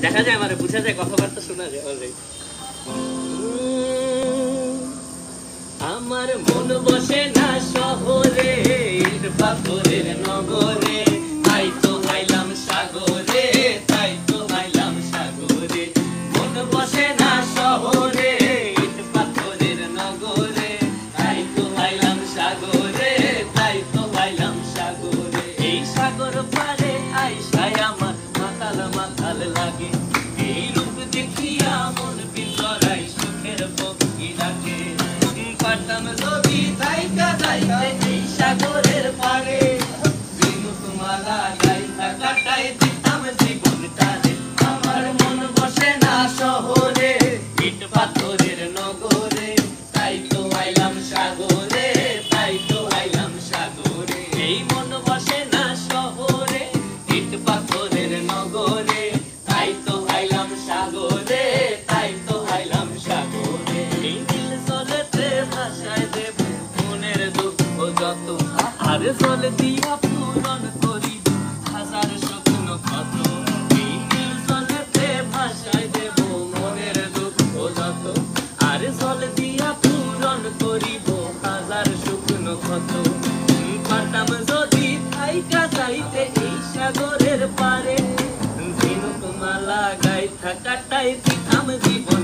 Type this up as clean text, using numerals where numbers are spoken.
দেখা যায় আমার বুঝা যায় কথাবার্তা শোনা যায় অলরেডি আমার মন বসে না শহরে ইট পাথরের নগরে তাই তো আইলাম সাগরে তাই তো আইলাম সাগরে মন বসে না শহরে ইট পাথরের নগরে তাই তো আইলাম সাগরে তাই তো আইলাম সাগরে এই সাগর পারে আইসায় আমার মাতাল মাতাল লাগে এই রূপ দেখিয়া মন বিতরাই সুখের পক্ষী ডাকে পারতাম যদি তাইকা যাইতে এই সাগরের পারে বিনুতমালা গাইতা কাটাই দিতাম জীবনটারে আমার মন বসে না শহরে ইট পাথরের নগরে তাই তো আইলাম সাগরে তাই তো আইলাম সাগরে এই মন বসে না শহরে ইট পাথরের নগরে তাই তো আইলাম সাগরে তাই তো আইলাম সাগরে এই দিল চলেতে ভাষায় দেব মনের দুঃখ যত আর জল দিয়া পূরণ করিব হাজার স্বপ্ন কত এই দিল চলেতে ভাষায় দেব মনের দুঃখ যত আর জল দিয়া পূরণ করিব হাজার স্বপ্ন কত পারতাম যদি থাইকা যাইতে এই সাগরের পারে বিনুতমালা গাইতা কাটাই দিতাম জীবন